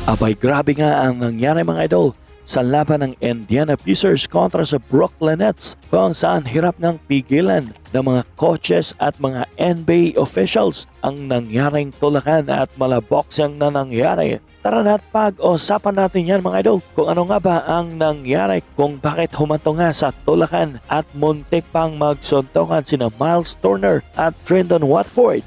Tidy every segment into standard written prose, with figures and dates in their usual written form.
Abay, grabe nga ang nangyari mga idol sa laban ng Indiana Pacers kontra sa Brooklyn Nets kung saan hirap ng pigilan ng mga coaches at mga NBA officials ang nangyaring tulakan at malaboksang na nangyari. Tara na't pag-usapan natin yan mga idol kung ano nga ba ang nangyari, kung bakit humanto nga sa tulakan at muntik pang magsuntukan sina Miles Turner at Trendon Watford.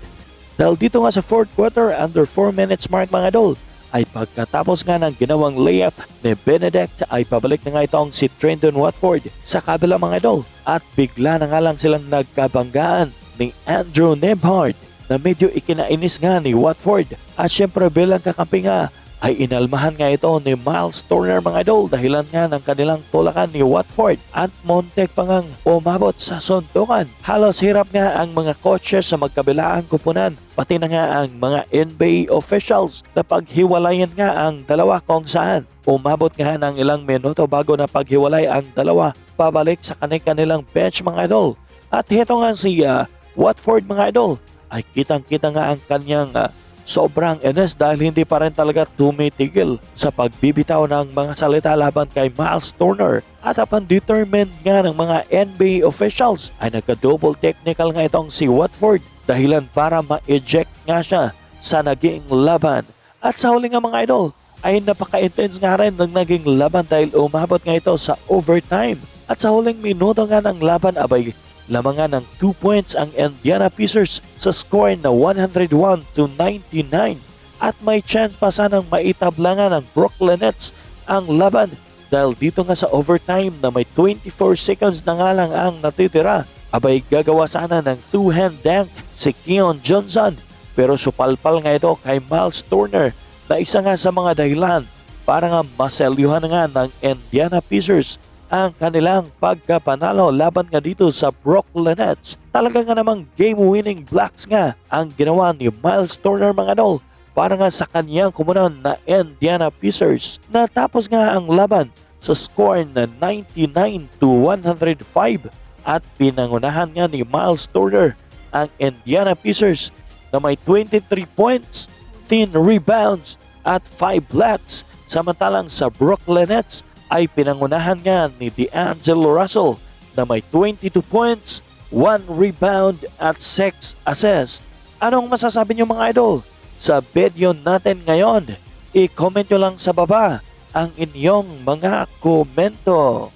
Dahil dito nga sa fourth quarter, under 4 minutes mark mga idol, ay pagkatapos nga ng ginawang layup ni Benedict ay pabalik na nga itong si Trendon Watford sa kabila mga idol at bigla na nga lang silang nagkabanggaan ni Andrew Nembhard na medyo ikinainis nga ni Watford at syempre bilang kakampi nga ay inalmahan nga ito ni Miles Turner mga idol dahilan nga ng kanilang tulakan ni Watford at montek pa ngang umabot sa suntukan. Halos hirap nga ang mga coaches sa magkabilaang kupunan pati na nga ang mga NBA officials na paghiwalayan nga ang dalawa kung saan umabot nga ng ilang minuto bago na paghiwalay ang dalawa pabalik sa kanilang bench mga idol. At heto nga si Watford mga idol ay kitang-kita nga ang kanyang sobrang inis dahil hindi pa rin talaga tumitigil sa pagbibitaw ng mga salita laban kay Miles Turner at upon determined nga ng mga NBA officials ay nagka-double technical nga itong si Watford dahilan para ma-eject nga siya sa naging laban. At sa huli nga mga idol ay napaka-intense nga rin ng naging laban dahil umabot nga ito sa overtime. At sa huling minuto nga ng laban abay lamang nga ng 2 points ang Indiana Pacers sa score na 101-99 at may chance pa sanang maitabla nga ng Brooklyn Nets ang laban dahil dito nga sa overtime na may 24 seconds na nga lang ang natitira. Abay gagawa sana ng two-hand dunk si Keon Johnson pero supalpal nga ito kay Miles Turner na isa nga sa mga dahilan para nga maselyuhan nga ng Indiana Pacers ang kanilang pagkapanalo laban nga dito sa Brooklyn Nets. Talaga nga namang game-winning blocks nga ang ginawa ni Miles Turner mga idol para nga sa kanyang kumunan na Indiana Pacers. Natapos nga ang laban sa score na 99-105 at pinangunahan nga ni Miles Turner ang Indiana Pacers na may 23 points, 10 rebounds at 5 blocks. Samantalang sa Brooklyn Nets ay pinangunahan nga ni D'Angelo Russell na may 22 points, 1 rebound at 6 assists. Anong masasabi niyo mga idol sa video natin ngayon? I-comment nyo lang sa baba ang inyong mga komento.